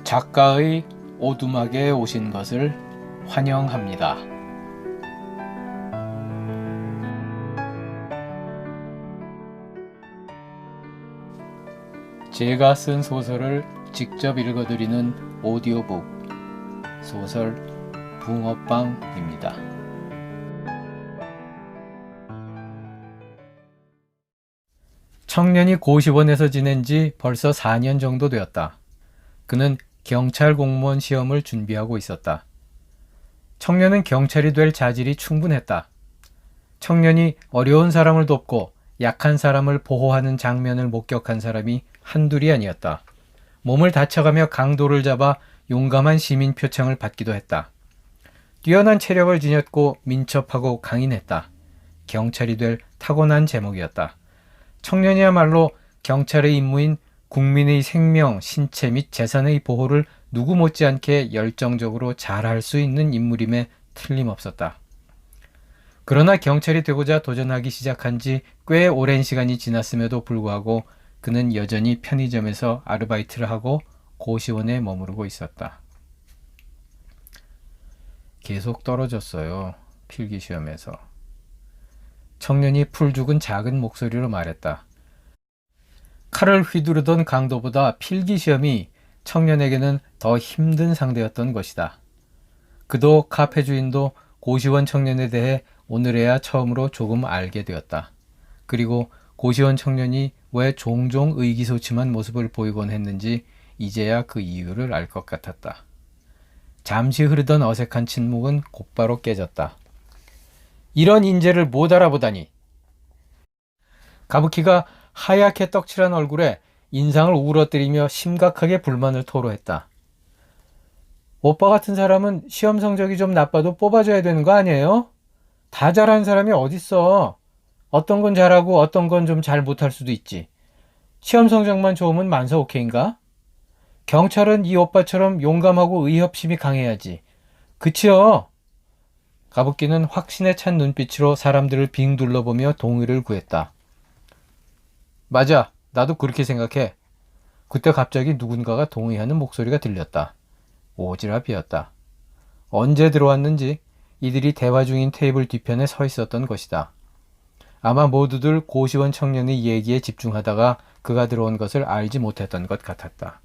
작가의 오두막에 오신 것을 환영합니다. 제가 쓴 소설을 직접 읽어드리는 오디오북 소설 붕어빵입니다. 청년이 고시원에서 지낸 지 벌써 4년 정도 되었다. 그는 경찰 공무원 시험을 준비하고 있었다. 청년은 경찰이 될 자질이 충분했다. 청년이 어려운 사람을 돕고 약한 사람을 보호하는 장면을 목격한 사람이 한둘이 아니었다. 몸을 다쳐가며 강도를 잡아 용감한 시민 표창을 받기도 했다. 뛰어난 체력을 지녔고 민첩하고 강인했다. 경찰이 될 타고난 제목이었다. 청년이야말로 경찰의 임무인 국민의 생명, 신체 및 재산의 보호를 누구 못지않게 열정적으로 잘할 수 있는 인물임에 틀림없었다. 그러나 경찰이 되고자 도전하기 시작한 지 꽤 오랜 시간이 지났음에도 불구하고 그는 여전히 편의점에서 아르바이트를 하고 고시원에 머무르고 있었다. 계속 떨어졌어요. 필기시험에서. 청년이 풀죽은 작은 목소리로 말했다. 칼을 휘두르던 강도보다 필기시험이 청년에게는 더 힘든 상대였던 것이다. 그도 카페 주인도 고시원 청년에 대해 오늘에야 처음으로 조금 알게 되었다. 그리고 고시원 청년이 왜 종종 의기소침한 모습을 보이곤 했는지 이제야 그 이유를 알 것 같았다. 잠시 흐르던 어색한 침묵은 곧바로 깨졌다. 이런 인재를 못 알아보다니. 가부키가 하얗게 떡칠한 얼굴에 인상을 우러뜨리며 심각하게 불만을 토로했다. 오빠 같은 사람은 시험 성적이 좀 나빠도 뽑아줘야 되는 거 아니에요? 다 잘하는 사람이 어딨어. 어떤 건 잘하고 어떤 건 좀 잘 못할 수도 있지. 시험 성적만 좋으면 만사 오케이인가? 경찰은 이 오빠처럼 용감하고 의협심이 강해야지. 그치요? 가부키는 확신에 찬 눈빛으로 사람들을 빙 둘러보며 동의를 구했다. 맞아. 나도 그렇게 생각해. 그때 갑자기 누군가가 동의하는 목소리가 들렸다. 오지랖이었다. 언제 들어왔는지 이들이 대화 중인 테이블 뒤편에 서 있었던 것이다. 아마 모두들 고시원 청년의 얘기에 집중하다가 그가 들어온 것을 알지 못했던 것 같았다.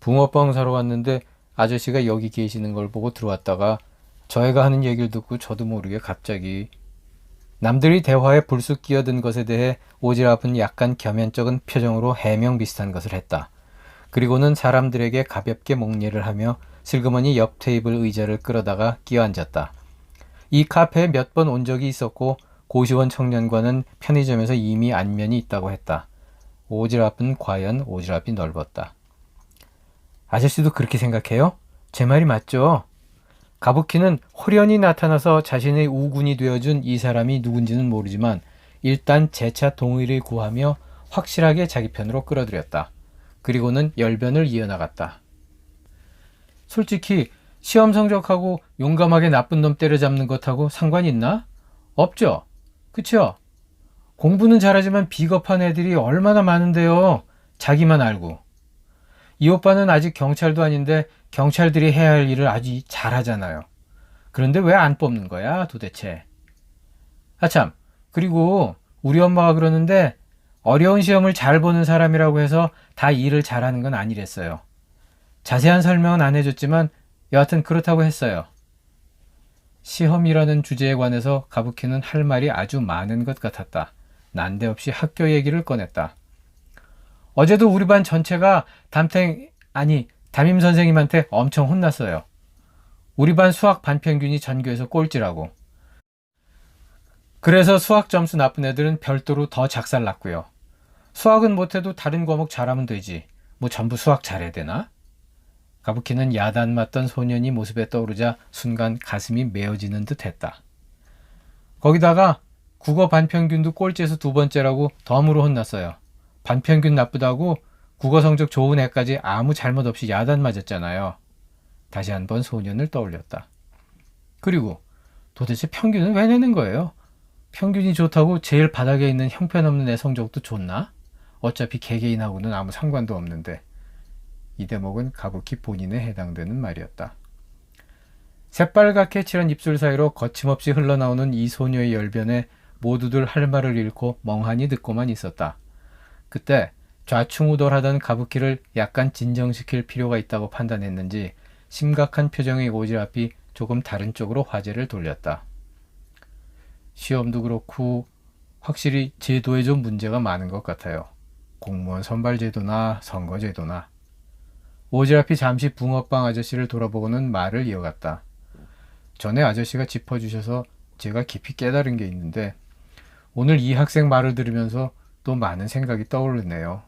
붕어빵 사러 왔는데 아저씨가 여기 계시는 걸 보고 들어왔다가 저 애가 하는 얘기를 듣고 저도 모르게 갑자기 남들이 대화에 불쑥 끼어든 것에 대해 오지랖은 약간 겸연쩍은 표정으로 해명 비슷한 것을 했다. 그리고는 사람들에게 가볍게 목례를 하며 슬그머니 옆 테이블 의자를 끌어다가 끼어앉았다. 이 카페에 몇 번 온 적이 있었고 고시원 청년과는 편의점에서 이미 안면이 있다고 했다. 오지랖은 과연 오지랖이 넓었다. 아저씨도 그렇게 생각해요? 제 말이 맞죠? 가부키는 홀연히 나타나서 자신의 우군이 되어준 이 사람이 누군지는 모르지만 일단 재차 동의를 구하며 확실하게 자기 편으로 끌어들였다. 그리고는 열변을 이어나갔다. 솔직히 시험 성적하고 용감하게 나쁜 놈 때려잡는 것하고 상관 있나? 없죠? 그쵸? 공부는 잘하지만 비겁한 애들이 얼마나 많은데요. 자기만 알고. 이 오빠는 아직 경찰도 아닌데 경찰들이 해야 할 일을 아주 잘하잖아요. 그런데 왜 안 뽑는 거야 도대체? 아참, 그리고 우리 엄마가 그러는데 어려운 시험을 잘 보는 사람이라고 해서 다 일을 잘하는 건 아니랬어요. 자세한 설명은 안 해줬지만 여하튼 그렇다고 했어요. 시험이라는 주제에 관해서 가부키는 할 말이 아주 많은 것 같았다. 난데없이 학교 얘기를 꺼냈다. 어제도 우리 반 전체가 담임 선생님한테 엄청 혼났어요. 우리 반 수학 반평균이 전교에서 꼴찌라고. 그래서 수학 점수 나쁜 애들은 별도로 더 작살났고요. 수학은 못해도 다른 과목 잘하면 되지. 뭐 전부 수학 잘해야 되나? 가부키는 야단 맞던 소년이 모습에 떠오르자 순간 가슴이 메어지는 듯 했다. 거기다가 국어 반평균도 꼴찌에서 두 번째라고 덤으로 혼났어요. 반평균 나쁘다고 국어 성적 좋은 애까지 아무 잘못 없이 야단 맞았잖아요. 다시 한번 소년을 떠올렸다. 그리고 도대체 평균은 왜 내는 거예요? 평균이 좋다고 제일 바닥에 있는 형편없는 애 성적도 좋나? 어차피 개개인하고는 아무 상관도 없는데. 이 대목은 가부키 본인에 해당되는 말이었다. 새빨갛게 칠한 입술 사이로 거침없이 흘러나오는 이 소녀의 열변에 모두들 할 말을 잃고 멍하니 듣고만 있었다. 그때 좌충우돌하던 가부키를 약간 진정시킬 필요가 있다고 판단했는지 심각한 표정의 오지랖이 조금 다른 쪽으로 화제를 돌렸다. 시험도 그렇고 확실히 제도에 좀 문제가 많은 것 같아요. 공무원 선발제도나 선거제도나. 오지랖이 잠시 붕어빵 아저씨를 돌아보고는 말을 이어갔다. 전에 아저씨가 짚어주셔서 제가 깊이 깨달은 게 있는데 오늘 이 학생 말을 들으면서 또 많은 생각이 떠오르네요.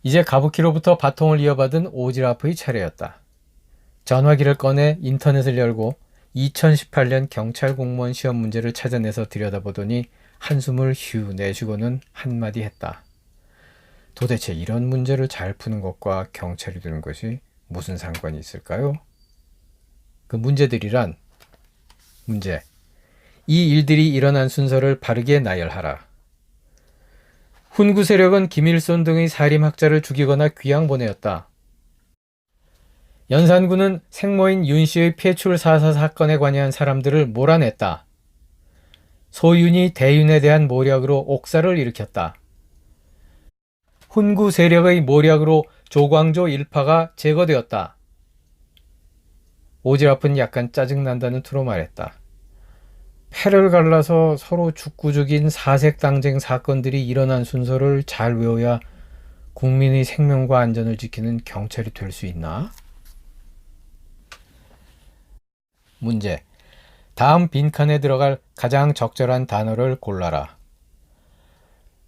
이제 가부키로부터 바통을 이어받은 오지랖의 차례였다. 전화기를 꺼내 인터넷을 열고 2018년 경찰 공무원 시험 문제를 찾아내서 들여다보더니 한숨을 휴 내쉬고는 한마디 했다. 도대체 이런 문제를 잘 푸는 것과 경찰이 되는 것이 무슨 상관이 있을까요? 그 문제들이란 문제. 이 일들이 일어난 순서를 바르게 나열하라. 훈구 세력은 김일손 등의 살림학자를 죽이거나 귀양보내었다. 연산군은 생모인 윤씨의 폐출 사사 사건에 관여한 사람들을 몰아냈다. 소윤이 대윤에 대한 모략으로 옥사를 일으켰다. 훈구 세력의 모략으로 조광조 일파가 제거되었다. 오지랖은 약간 짜증난다는 투로 말했다. 패를 갈라서 서로 죽고 죽인 사색당쟁 사건들이 일어난 순서를 잘 외워야 국민의 생명과 안전을 지키는 경찰이 될 수 있나? 문제. 다음 빈칸에 들어갈 가장 적절한 단어를 골라라.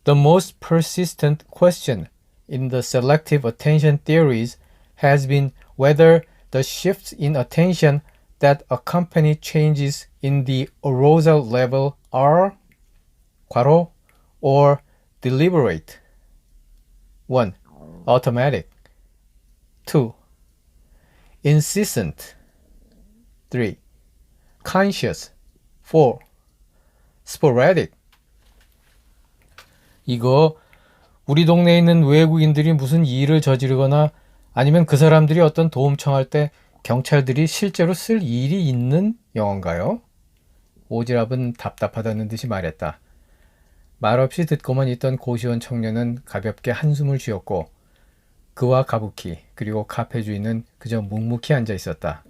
The most persistent question in the selective attention theories has been whether the shifts in attention that accompany changes in the arousal level are 괄호, or deliberate. 1. Automatic. 2. Insistent. 3. Conscious. 4. Sporadic. 이거 우리 동네에 있는 외국인들이 무슨 일을 저지르거나 아니면 그 사람들이 어떤 도움 청할 때 경찰들이 실제로 쓸 일이 있는 영어인가요? 오지랖은 답답하다는 듯이 말했다. 말없이 듣고만 있던 고시원 청년은 가볍게 한숨을 쉬었고 그와 가부키 그리고 카페 주인은 그저 묵묵히 앉아 있었다.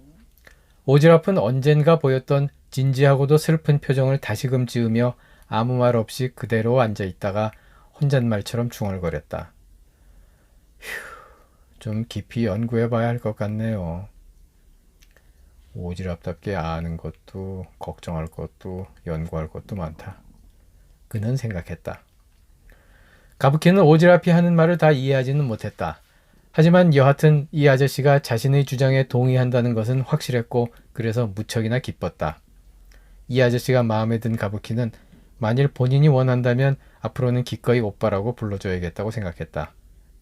오지랖은 언젠가 보였던 진지하고도 슬픈 표정을 다시금 지으며 아무 말 없이 그대로 앉아 있다가 혼잣말처럼 중얼거렸다. 휴, 좀 깊이 연구해 봐야 할 것 같네요. 오지랖답게 아는 것도 걱정할 것도 연구할 것도 많다. 그는 생각했다. 가부키는 오지랖이 하는 말을 다 이해하지는 못했다. 하지만 여하튼 이 아저씨가 자신의 주장에 동의한다는 것은 확실했고 그래서 무척이나 기뻤다. 이 아저씨가 마음에 든 가부키는 만일 본인이 원한다면 앞으로는 기꺼이 오빠라고 불러줘야겠다고 생각했다.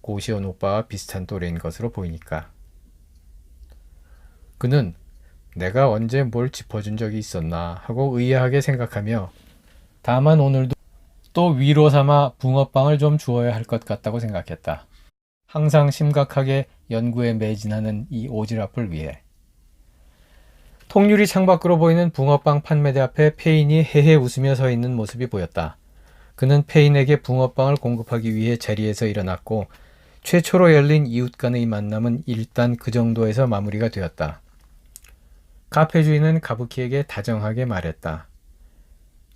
고시원 오빠와 비슷한 또래인 것으로 보이니까. 그는 내가 언제 뭘 짚어준 적이 있었나 하고 의아하게 생각하며 다만 오늘도 또 위로 삼아 붕어빵을 좀 주어야 할 것 같다고 생각했다. 항상 심각하게 연구에 매진하는 이 오지랖을 위해. 통유리 창밖으로 보이는 붕어빵 판매대 앞에 페인이 헤헤 웃으며 서 있는 모습이 보였다. 그는 페인에게 붕어빵을 공급하기 위해 자리에서 일어났고 최초로 열린 이웃 간의 만남은 일단 그 정도에서 마무리가 되었다. 카페 주인은 가부키에게 다정하게 말했다.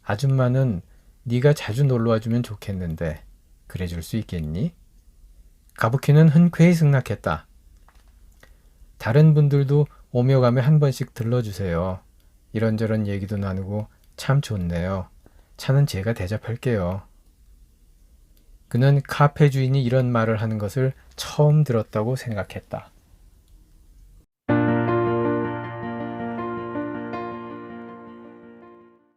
아줌마는 네가 자주 놀러와주면 좋겠는데 그래줄 수 있겠니? 가부키는 흔쾌히 승낙했다. 다른 분들도 오며 가며 한 번씩 들러주세요. 이런저런 얘기도 나누고 참 좋네요. 차는 제가 대접할게요. 그는 카페 주인이 이런 말을 하는 것을 처음 들었다고 생각했다.